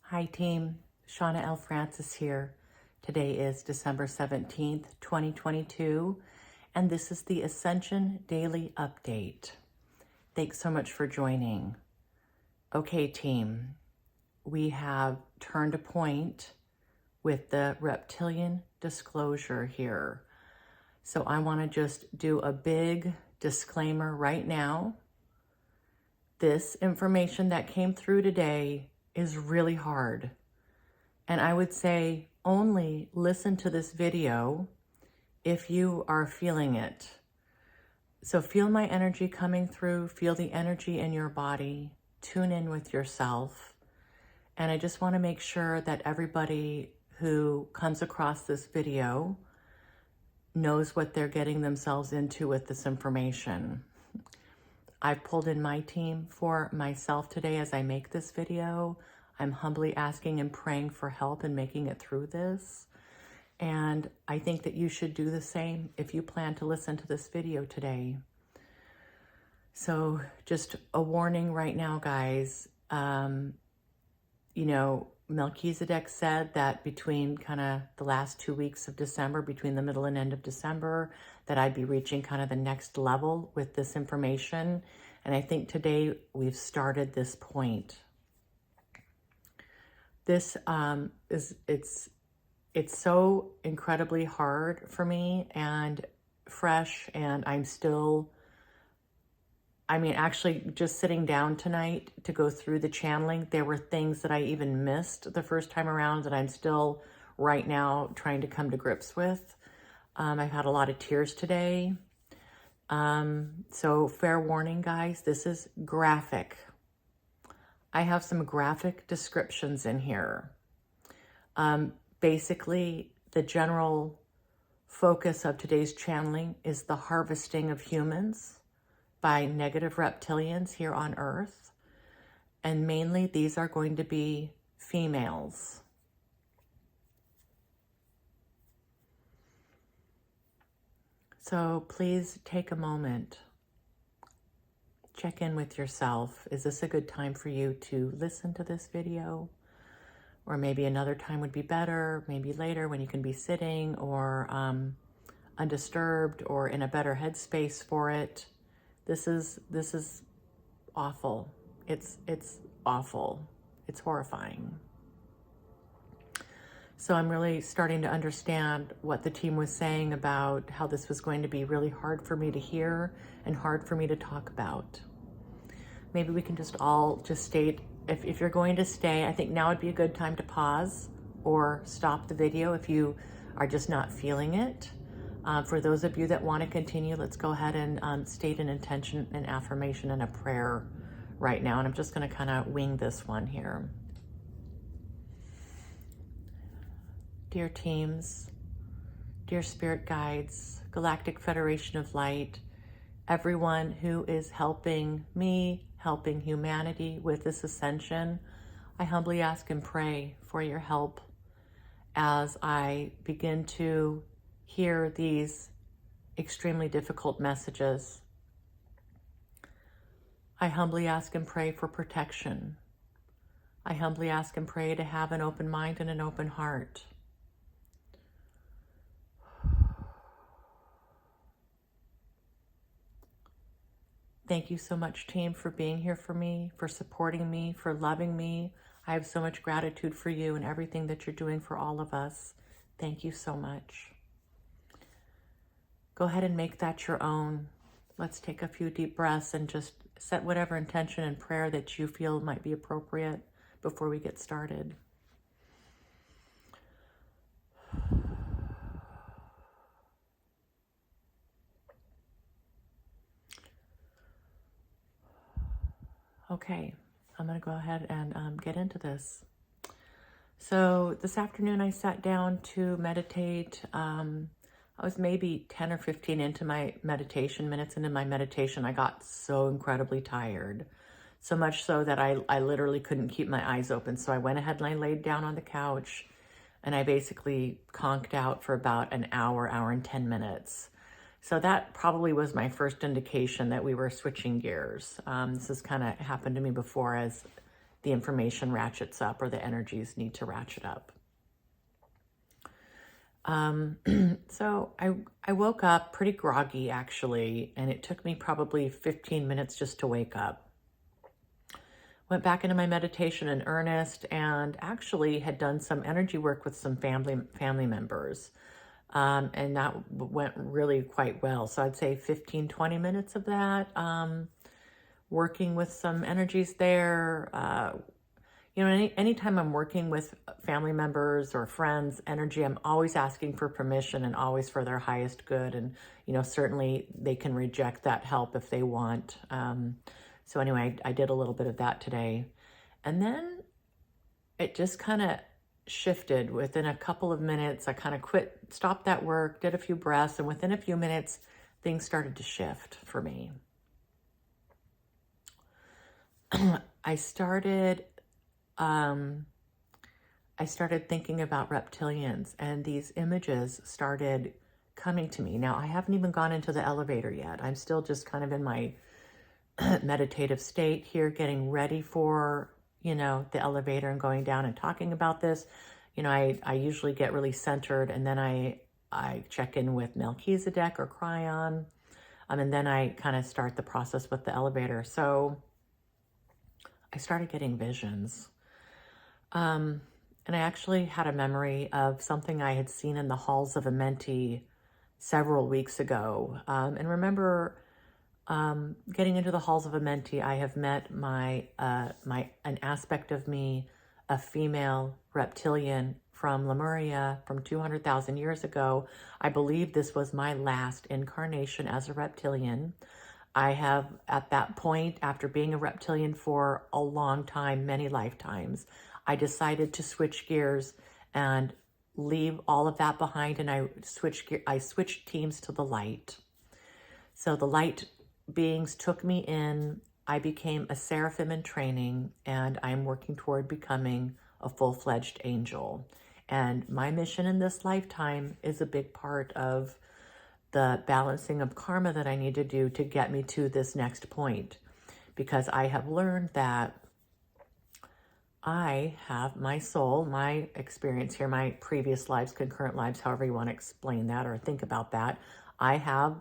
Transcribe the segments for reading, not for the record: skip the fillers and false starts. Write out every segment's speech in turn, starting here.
Hi team, Shauna L. Francis here. Today is December 17th, 2022, and this is the Ascension Daily Update. Thanks so much for joining. Okay team, we have turned a point with the Reptilian disclosure here. So I want to just do a big disclaimer right now. This information that came through today is really hard. And I would say only listen to this video if you are feeling it. So feel my energy coming through, feel the energy in your body, tune in with yourself. And I just want to make sure that everybody who comes across this video knows what they're getting themselves into with this information. I've pulled in my team for myself today as I make this video. I'm humbly asking and praying for help in making it through this. And I think that you should do the same if you plan to listen to this video today. So just a warning right now, guys. Melchizedek said that between kind of the last 2 weeks of December, between the middle and end of December, that I'd be reaching kind of the next level with this information. And I think today we've started this point. This it's so incredibly hard for me and fresh, and I'm still, actually just sitting down tonight to go through the channeling, there were things that I even missed the first time around that I'm still right now trying to come to grips with. I've had a lot of tears today. So fair warning, guys, this is graphic. I have some graphic descriptions in here. Basically, the general focus of today's channeling is the harvesting of humans by negative reptilians here on Earth. And mainly these are going to be females. So please take a moment. Check in with yourself. Is this a good time for you to listen to this video? Or maybe another time would be better, maybe later when you can be sitting or undisturbed or in a better headspace for it. This is awful. It's awful. It's horrifying. So I'm really starting to understand what the team was saying about how this was going to be really hard for me to hear and hard for me to talk about. Maybe we can just all just state, if you're going to stay, I think now would be a good time to pause or stop the video if you are just not feeling it. For those of you that want to continue, let's go ahead and state an intention, an affirmation, and a prayer right now. And I'm just going to kind of wing this one here. Dear teams, dear spirit guides, Galactic Federation of Light, everyone who is helping me, helping humanity with this ascension, I humbly ask and pray for your help as I begin to hear these extremely difficult messages. I humbly ask and pray for protection. I humbly ask and pray to have an open mind and an open heart. Thank you so much, team, for being here for me, for supporting me, for loving me. I have so much gratitude for you and everything that you're doing for all of us. Thank you so much. Go ahead and make that your own. Let's take a few deep breaths and just set whatever intention and prayer that you feel might be appropriate before we get started. Okay, I'm going to go ahead and get into this. So this afternoon I sat down to meditate. I was maybe 10 or 15 into my meditation, minutes into my meditation. I got so incredibly tired. So much so that I literally couldn't keep my eyes open. So I went ahead and I laid down on the couch and I basically conked out for about an hour and 10 minutes. So that probably was my first indication that we were switching gears. This has kind of happened to me before as the information ratchets up or the energies need to ratchet up. So I woke up pretty groggy actually, and it took me probably 15 minutes just to wake up. Went back into my meditation in earnest and actually had done some energy work with some family members. And that went really quite well. So I'd say 15, 20 minutes of that, working with some energies there. Anytime I'm working with family members or friends, energy, I'm always asking for permission and always for their highest good. And, certainly they can reject that help if they want. So anyway, I did a little bit of that today. And then it just kind of shifted within a couple of minutes. I kind of stopped that work, did a few breaths, and within a few minutes, things started to shift for me. I started thinking about reptilians, and these images started coming to me. Now, I haven't even gone into the elevator yet. I'm still just kind of in my meditative state here, getting ready for, the elevator and going down and talking about this. I usually get really centered, and then I check in with Melchizedek or Cryon, and then I kind of start the process with the elevator. So I started getting visions. And I actually had a memory of something I had seen in the halls of Amenti several weeks ago. And remember, getting into the halls of Amenti, I have met an aspect of me, a female reptilian from Lemuria from 200,000 years ago. I believe this was my last incarnation as a reptilian. I have, at that point, after being a reptilian for a long time, many lifetimes, I decided to switch gears and leave all of that behind, and I switched teams to the light. So the light beings took me in. I became a seraphim in training, and I'm working toward becoming a full-fledged angel. And my mission in this lifetime is a big part of the balancing of karma that I need to do to get me to this next point, because I have learned that I have my soul, my experience here, my previous lives, concurrent lives, however you want to explain that or think about that. I have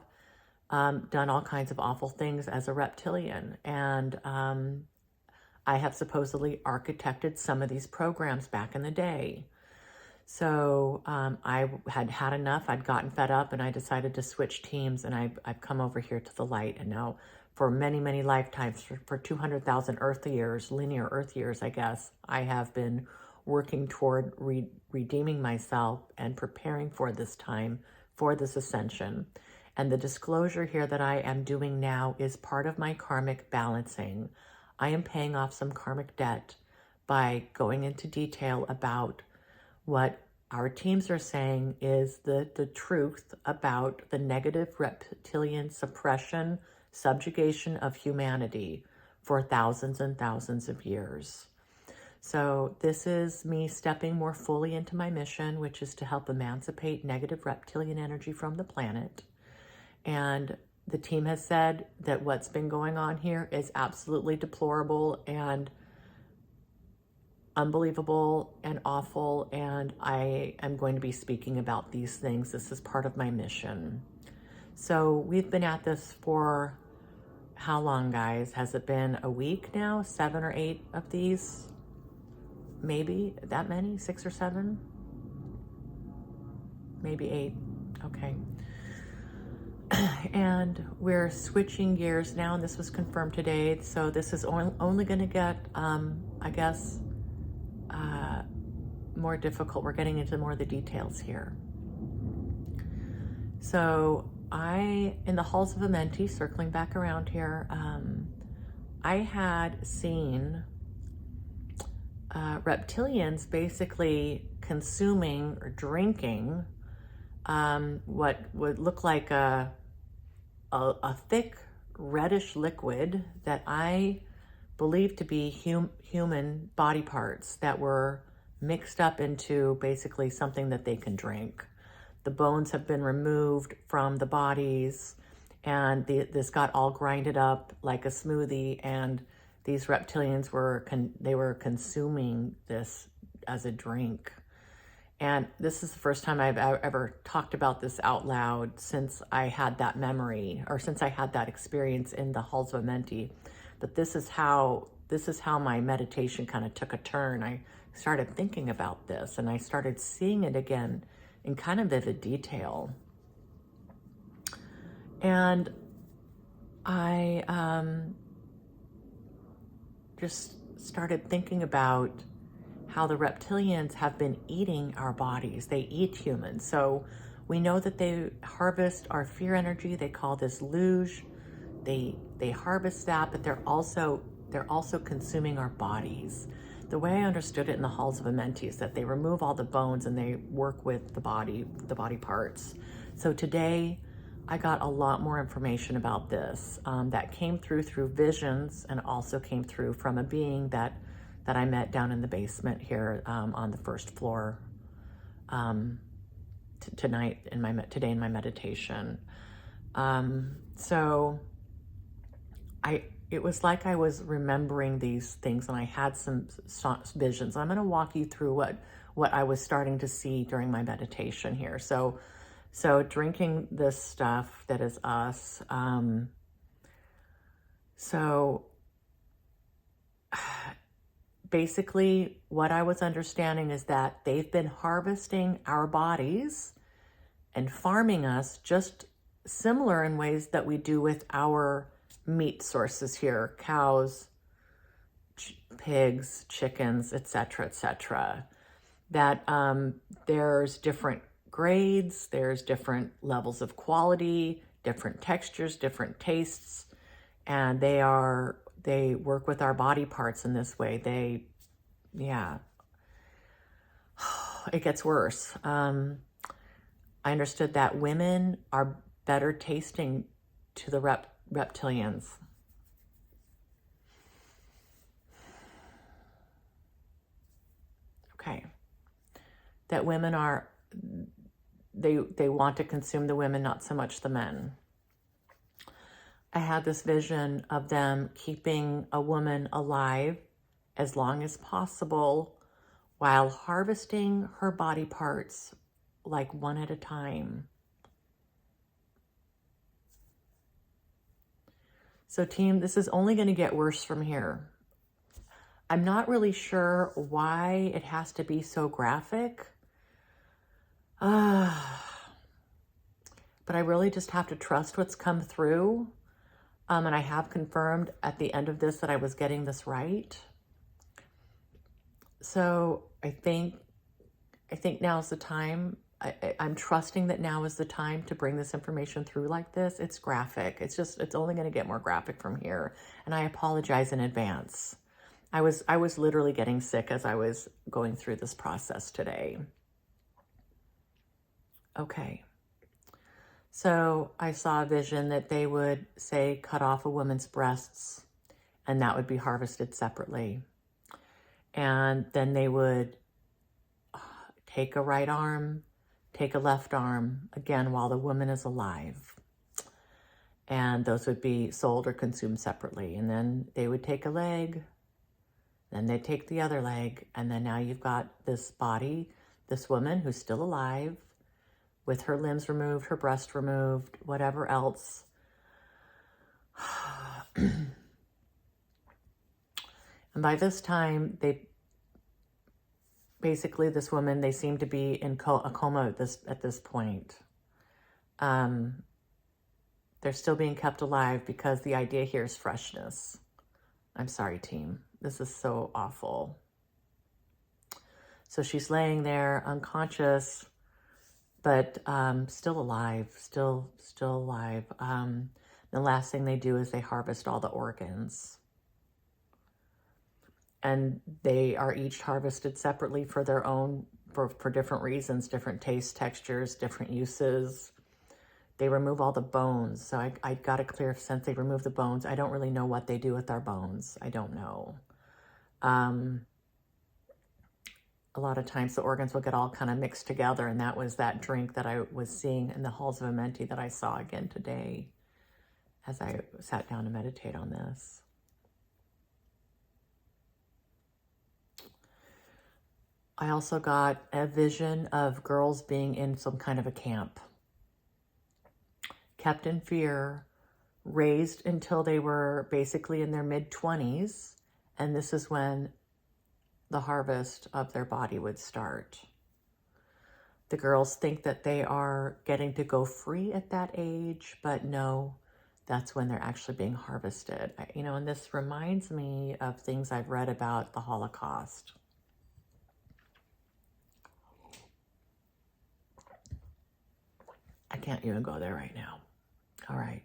done all kinds of awful things as a reptilian, and I have supposedly architected some of these programs back in the day. So I had had enough. I'd gotten fed up, and I decided to switch teams, and I've come over here to the light. And now for many, many lifetimes, for 200,000 Earth years, linear Earth years, I guess, I have been working toward redeeming myself and preparing for this time, for this ascension. And the disclosure here that I am doing now is part of my karmic balancing. I am paying off some karmic debt by going into detail about what our teams are saying is the truth about the negative reptilian suppression, subjugation of humanity for thousands and thousands of years. So this is me stepping more fully into my mission, which is to help emancipate negative reptilian energy from the planet. And the team has said that what's been going on here is absolutely deplorable and unbelievable and awful, and I am going to be speaking about these things. This is part of my mission. So we've been at this for how long, guys? Has it been a week now? 7 or 8 of these? Maybe that many? 6 or 7? Maybe 8. Okay. And we're switching gears now, and this was confirmed today. So this is only going to get, I guess, more difficult. We're getting into more of the details here. So in the halls of Amenti, circling back around here, I had seen reptilians basically consuming or drinking what would look like a thick reddish liquid that I believed to be human body parts that were mixed up into basically something that they can drink. The bones have been removed from the bodies, and this got all grinded up like a smoothie and these reptilians were, they were consuming this as a drink. And this is the first time I've ever talked about this out loud since I had that memory, or since I had that experience in the halls of Amenti. But this is how my meditation kind of took a turn. I started thinking about this, and I started seeing it again in kind of vivid detail. And I just started thinking about how the reptilians have been eating our bodies. They eat humans. So we know that they harvest our fear energy. They call this luge. They harvest that, but they're also consuming our bodies. The way I understood it in the halls of Amenti is that they remove all the bones and they work with the body parts. So today I got a lot more information about this that came through visions, and also came through from a being that I met down in the basement here on the first floor today in my meditation. So it was like I was remembering these things, and I had some visions. I'm going to walk you through what I was starting to see during my meditation here. So drinking this stuff that is us. So basically what I was understanding is that they've been harvesting our bodies and farming us, just similar in ways that we do with our meat sources here: cows, pigs, chickens, etc., etc. That there's different grades, there's different levels of quality, different textures, different tastes, and they work with our body parts in this way. It gets worse. I understood that women are better tasting to the reptilians. Okay. That women are, they want to consume the women, not so much the men. I had this vision of them keeping a woman alive as long as possible while harvesting her body parts, like one at a time. So team, this is only going to get worse from here. I'm not really sure why it has to be so graphic. But I really just have to trust what's come through. And I have confirmed at the end of this that I was getting this right. So I think now's the time. I'm trusting that now is the time to bring this information through like this. It's graphic. It's only going to get more graphic from here. And I apologize in advance. I was literally getting sick as I was going through this process today. Okay. So I saw a vision that they would say, cut off a woman's breasts, and that would be harvested separately. And then they would take a right arm, take a left arm, again, while the woman is alive. And those would be sold or consumed separately. And then they would take a leg, then they'd take the other leg. And then now you've got this body, this woman who's still alive, with her limbs removed, her breast removed, whatever else. And by this time, this woman, they seem to be in a coma at this point. They're still being kept alive because the idea here is freshness. I'm sorry, team. This is so awful. So she's laying there unconscious, but still alive, still alive. The last thing they do is they harvest all the organs. And they are each harvested separately for their own, for different reasons, different tastes, textures, different uses. They remove all the bones. So I got a clear sense they remove the bones. I don't really know what they do with our bones. I don't know. A lot of times the organs will get all kind of mixed together, and that was that drink that I was seeing in the halls of Amenti that I saw again today as I sat down to meditate on this. I also got a vision of girls being in some kind of a camp, kept in fear, raised until they were basically in their mid-20s, and this is when the harvest of their body would start. The girls think that they are getting to go free at that age, but no, that's when they're actually being harvested. And this reminds me of things I've read about the Holocaust. I can't even go there right now. All right.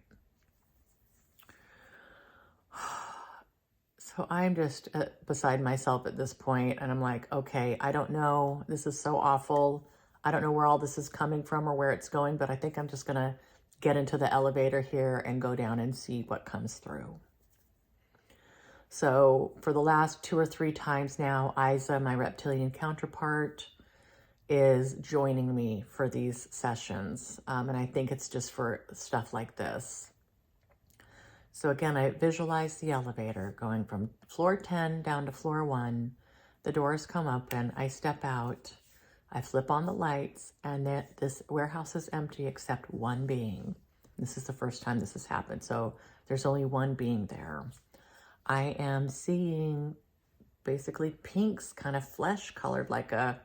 So I'm just beside myself at this point, and I'm like, okay, I don't know. This is so awful. I don't know where all this is coming from or where it's going, but I think I'm just going to get into the elevator here and go down and see what comes through. So for the last 2 or 3 times now, Isa, my reptilian counterpart, is joining me for these sessions. And I think it's just for stuff like this. So again, I visualize the elevator going from floor 10 down to floor 1. The doors come open, I step out, I flip on the lights, and this warehouse is empty except one being. This is the first time this has happened, so there's only one being there. I am seeing basically pinks, kind of flesh colored, like a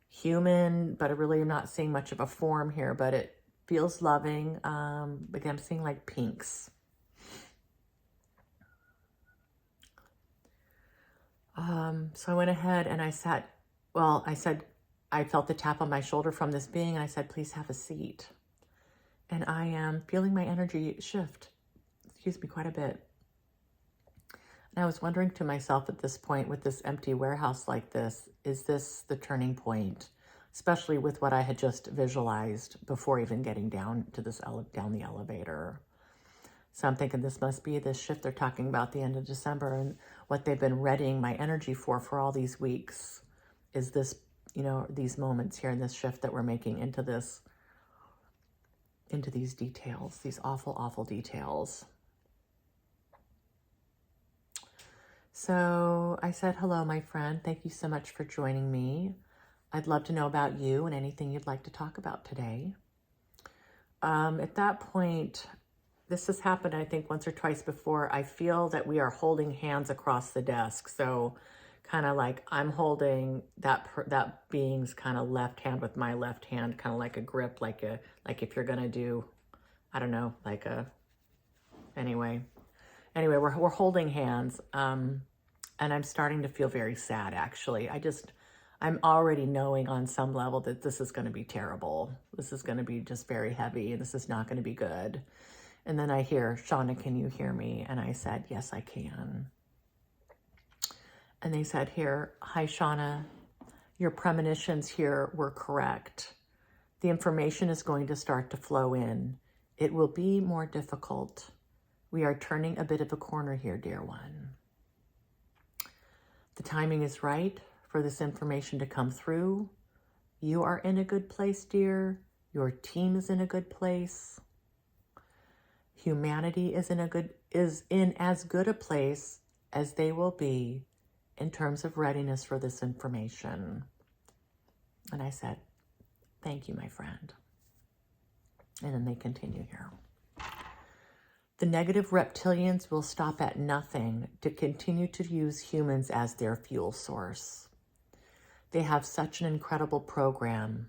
human, but I really am not seeing much of a form here, but it feels loving. Again, I'm seeing like pinks. So I went ahead and I said, I felt the tap on my shoulder from this being, and I said, please have a seat. And I am feeling my energy shift, quite a bit. And I was wondering to myself at this point, with this empty warehouse like this, is this the turning point? Especially with what I had just visualized before even getting down to down the elevator. So I'm thinking this must be this shift they're talking about the end of December, and what they've been readying my energy for all these weeks is this, these moments here and this shift that we're making into these details, these awful, awful details. So I said, hello, my friend. Thank you so much for joining me. I'd love to know about you and anything you'd like to talk about today. At that point, this has happened, I think, once or twice before. I feel that we are holding hands across the desk. So kind of like I'm holding that being's kind of left hand with my left hand, kind of like a grip, like if you're going to do, I don't know, anyway, we're holding hands. And I'm starting to feel very sad, actually. I'm already knowing on some level that this is going to be terrible. This is going to be just very heavy, and this is not going to be good. And then I hear, Shauna, can you hear me? And I said, yes, I can. And they said here, hi, Shauna, your premonitions here were correct. The information is going to start to flow in. It will be more difficult. We are turning a bit of a corner here, dear one. The timing is right for this information to come through. You are in a good place, dear. Your team is in a good place. Humanity is in as good a place as they will be in terms of readiness for this information. And I said, thank you, my friend. And then they continue here. The negative reptilians will stop at nothing to continue to use humans as their fuel source. They have such an incredible program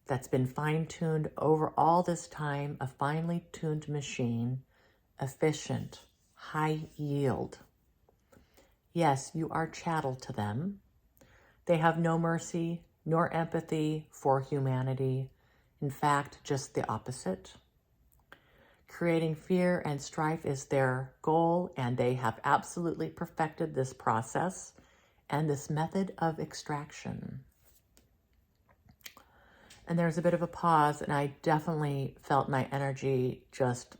that's been fine-tuned over all this time, a finely tuned machine, efficient, high yield. Yes, you are chattel to them. They have no mercy nor empathy for humanity. In fact, just the opposite. Creating fear and strife is their goal, and they have absolutely perfected this process and this method of extraction. And there's a bit of a pause, and I definitely felt my energy just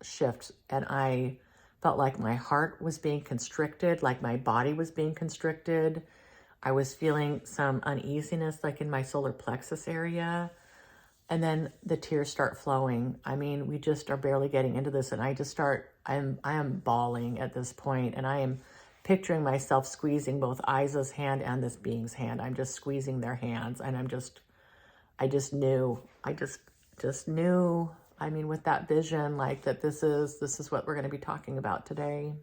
shift, and I felt like my heart was being constricted, like my body was being constricted. I was feeling some uneasiness, like in my solar plexus area. And then the tears start flowing. I mean, we just are barely getting into this, and I am bawling at this point, and I am picturing myself squeezing both Isa's hand and this being's hand. I'm just squeezing their hands, and I just knew, just knew, I mean, with that vision, like that this is what we're going to be talking about today.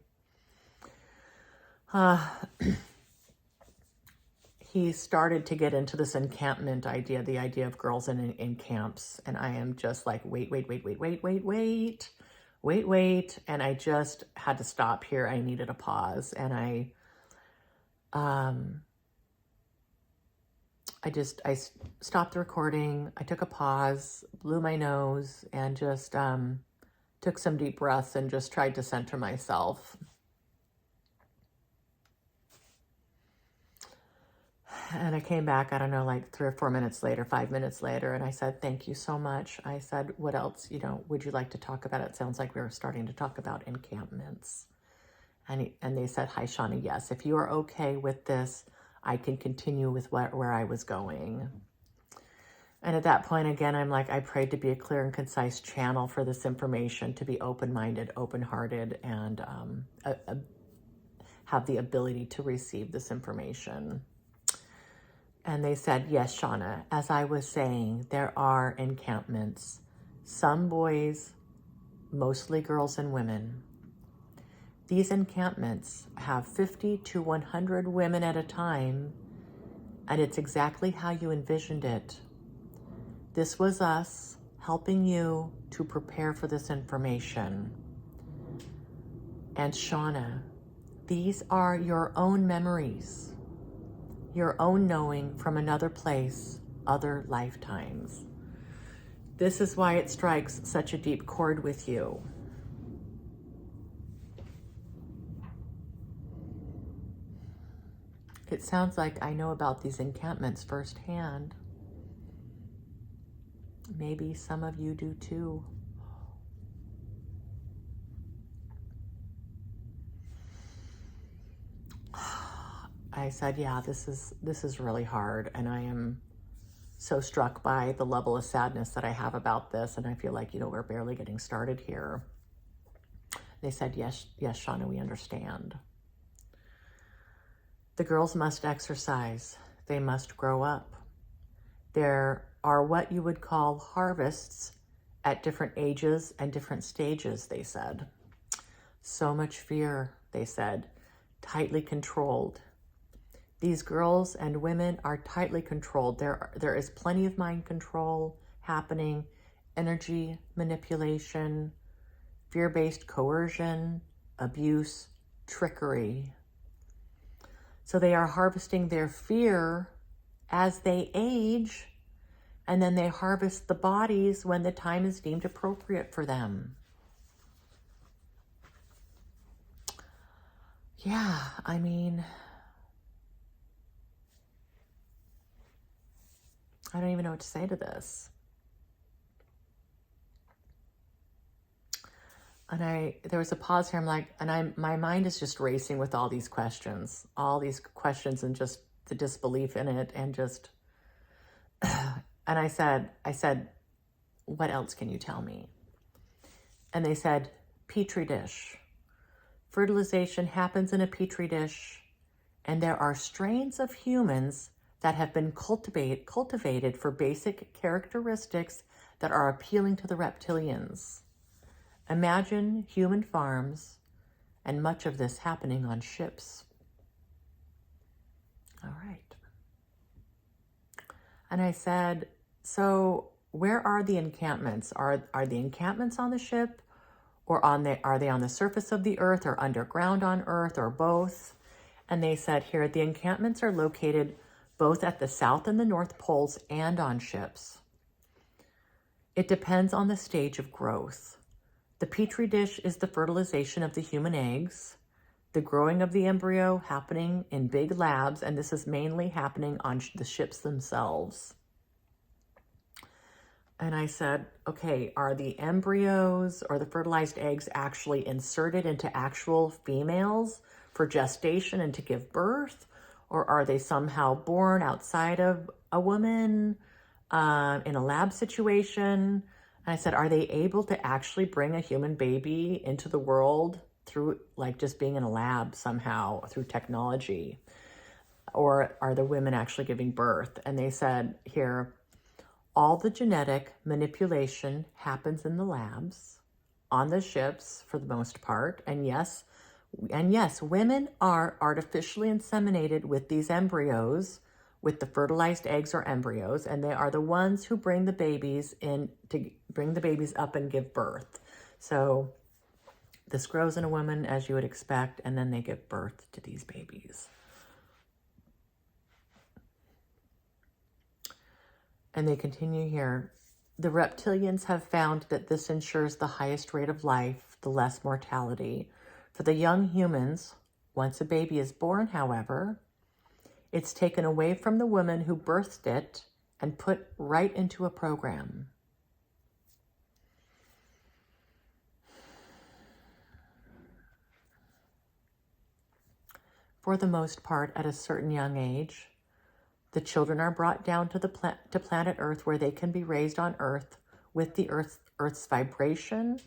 He started to get into this encampment idea, the idea of girls in camps. And I am just like, wait. And I just had to stop here. I needed a pause. And I stopped the recording. I took a pause, blew my nose, and just took some deep breaths and just tried to center myself. And I came back, I don't know, like 3 or 4 minutes later, 5 minutes later, and I said, thank you so much. I said, what else, would you like to talk about? It sounds like we were starting to talk about encampments. And they said, hi, Shauna, yes. If you are okay with this, I can continue with where I was going. And at that point, again, I'm like, I prayed to be a clear and concise channel for this information, to be open-minded, open-hearted, and have the ability to receive this information. And they said, yes, Shauna, as I was saying, there are encampments. Some boys, mostly girls and women. These encampments have 50 to 100 women at a time, and it's exactly how you envisioned it. This was us helping you to prepare for this information. And Shauna, these are your own memories, your own knowing from another place, other lifetimes. This is why it strikes such a deep chord with you. It sounds like I know about these encampments firsthand. Maybe some of you do too. I said, yeah, this is really hard, and I am so struck by the level of sadness that I have about this, and I feel like, we're barely getting started here. They said, yes, Shauna, we understand. The girls must exercise. They must grow up. There are what you would call harvests at different ages and different stages, they said. So much fear, they said, tightly controlled. These girls and women are tightly controlled. There is plenty of mind control happening, energy manipulation, fear-based coercion, abuse, trickery. So they are harvesting their fear as they age, and then they harvest the bodies when the time is deemed appropriate for them. Yeah, I mean, I don't even know what to say to this. And there was a pause here. I'm like, my mind is just racing with all these questions and just the disbelief in it. And just, and I said, what else can you tell me? And they said, Petri dish. Fertilization happens in a Petri dish. And there are strains of humans that have been cultivated for basic characteristics that are appealing to the reptilians. Imagine human farms, and much of this happening on ships. All right. And I said, so where are the encampments? Are the encampments on the ship, or are they on the surface of the earth, or underground on earth, or both? And they said here, the encampments are located both at the South and the North Poles and on ships. It depends on the stage of growth. The Petri dish is the fertilization of the human eggs, the growing of the embryo happening in big labs, and this is mainly happening on the ships themselves. And I said, okay, are the embryos or the fertilized eggs actually inserted into actual females for gestation and to give birth? Or are they somehow born outside of a woman in a lab situation? And I said, are they able to actually bring a human baby into the world through like just being in a lab somehow through technology? Or are the women actually giving birth? And they said here, all the genetic manipulation happens in the labs, on the ships for the most part. And yes, women are artificially inseminated with these embryos, with the fertilized eggs or embryos, and they are the ones who bring the babies in, to bring the babies up and give birth. So this grows in a woman as you would expect, and then they give birth to these babies. And they continue here. The reptilians have found that this ensures the highest rate of life, the less mortality. For the young humans, once a baby is born, however, it's taken away from the woman who birthed it and put right into a program. For the most part, at a certain young age, the children are brought down to to planet Earth, where they can be raised on Earth with the Earth's vibration,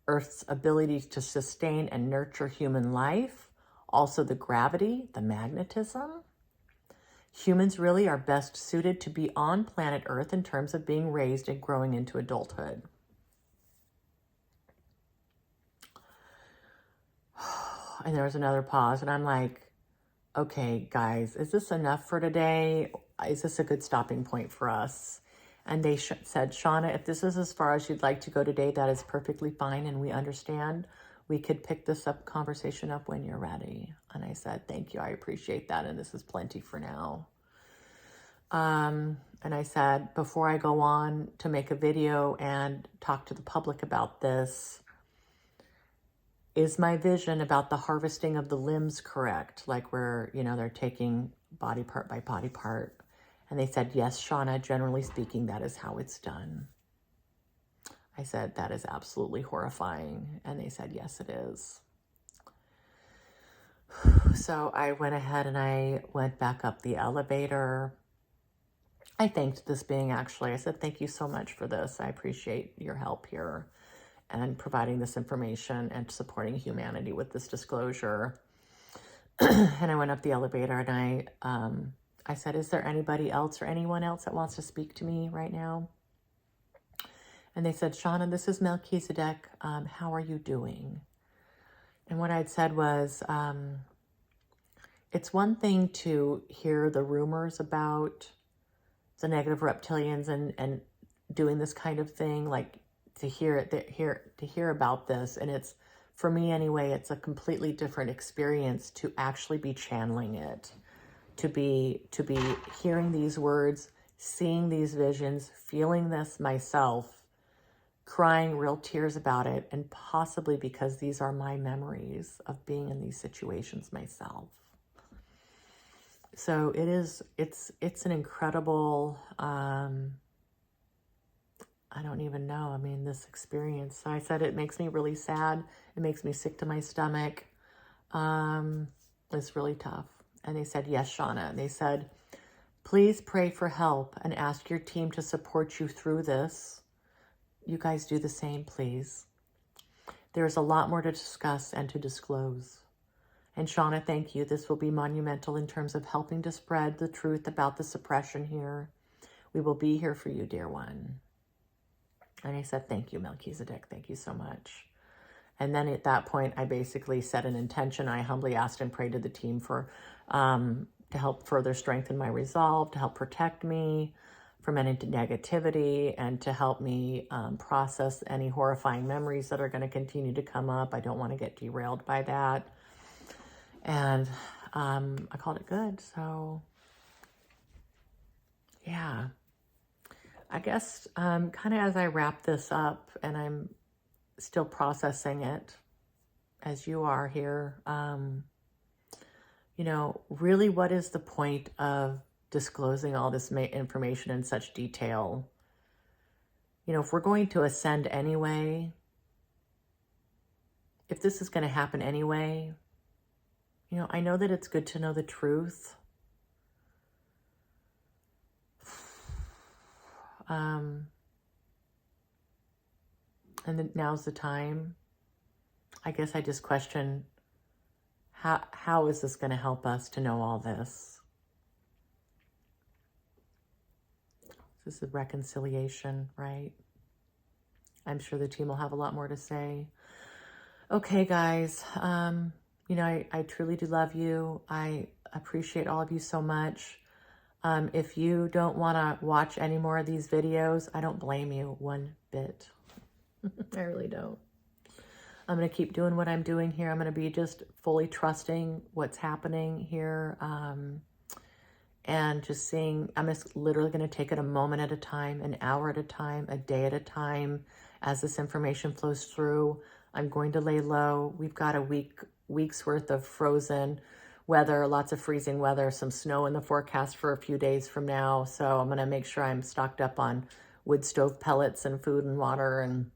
Earth's ability to sustain and nurture human life, also the gravity, the magnetism. Humans really are best suited to be on planet Earth in terms of being raised and growing into adulthood. And there was another pause, and I'm like, okay, guys, is this enough for today? Is this a good stopping point for us? And they said, Shauna, if this is as far as you'd like to go today, that is perfectly fine, and we understand. We could pick this conversation up when you're ready. And I said, thank you, I appreciate that, and this is plenty for now. And I said, before I go on to make a video and talk to the public about this, is my vision about the harvesting of the limbs correct? Like where, they're taking body part by body part. And they said, yes, Shauna, generally speaking, that is how it's done. I said, that is absolutely horrifying. And they said, yes, it is. So I went ahead and I went back up the elevator. I thanked this being, actually. I said, thank you so much for this. I appreciate your help here and providing this information and supporting humanity with this disclosure. And I went up the elevator and I said, is there anybody else or anyone else that wants to speak to me right now? And they said, Shauna, this is Melchizedek. How are you doing? And what I'd said was, it's one thing to hear the rumors about the negative reptilians and doing this kind of thing, like to hear about this. And it's, for me anyway, it's a completely different experience to actually be channeling it, to be hearing these words, seeing these visions, feeling this myself, crying real tears about it, and possibly because these are my memories of being in these situations myself. So it's an incredible, I don't even know. I mean, this experience. So I said, it makes me really sad. It makes me sick to my stomach. It's really tough. And they said, yes, Shauna. They said, please pray for help and ask your team to support you through this. You guys do the same, please. There's a lot more to discuss and to disclose. And Shauna, thank you. This will be monumental in terms of helping to spread the truth about the suppression here. We will be here for you, dear one. And I said, thank you, Melchizedek. Thank you so much. And then at that point, I basically set an intention. I humbly asked and prayed to the team for to help further strengthen my resolve, to help protect me from any negativity, and to help me process any horrifying memories that are going to continue to come up. I don't want to get derailed by that. And I called it good. So, yeah. I guess kind of as I wrap this up, and I'm still processing it as you are here, really what is the point of disclosing all this information in such detail? If we're going to ascend anyway, if this is going to happen anyway, I know that it's good to know the truth. And then now's the time. I guess I just question, how is this going to help us to know all this? This is reconciliation, right? I'm sure the team will have a lot more to say. Okay, guys. You know, I truly do love you. I appreciate all of you so much. If you don't want to watch any more of these videos, I don't blame you one bit. I really don't. I'm going to keep doing what I'm doing here. I'm going to be just fully trusting what's happening here. And just seeing, I'm just literally going to take it a moment at a time, an hour at a time, a day at a time. As this information flows through, I'm going to lay low. We've got a week's worth of frozen weather, lots of freezing weather, some snow in the forecast for a few days from now. So I'm going to make sure I'm stocked up on wood stove pellets and food and water. And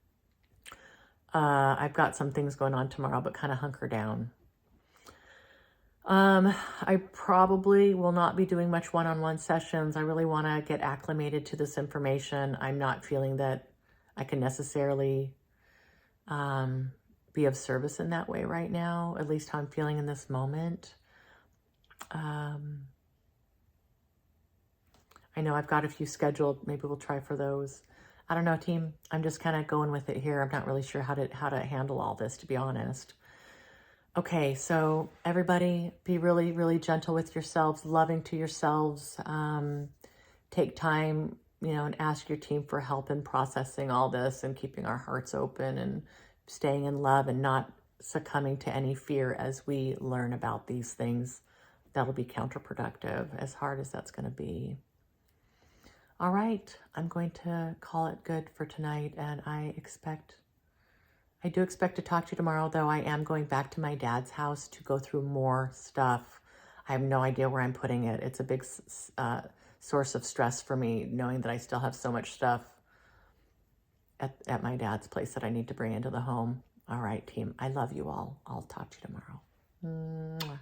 I've got some things going on tomorrow, but kind of hunker down. I probably will not be doing much one-on-one sessions. I really want to get acclimated to this information. I'm not feeling that I can necessarily be of service in that way right now, at least how I'm feeling in this moment. I know I've got a few scheduled. Maybe we'll try for those. I don't know, team. I'm just kind of going with it here. I'm not really sure how to handle all this, to be honest. Okay, so everybody be really, really gentle with yourselves, loving to yourselves. Take time, you know, and ask your team for help in processing all this and keeping our hearts open and staying in love and not succumbing to any fear as we learn about these things. That'll be counterproductive, as hard as that's going to be. All right, I'm going to call it good for tonight, and I do expect to talk to you tomorrow, though I am going back to my dad's house to go through more stuff. I have no idea where I'm putting it. It's a big source of stress for me, knowing that I still have so much stuff at my dad's place that I need to bring into the home. All right, team. I love you all. I'll talk to you tomorrow. Mwah.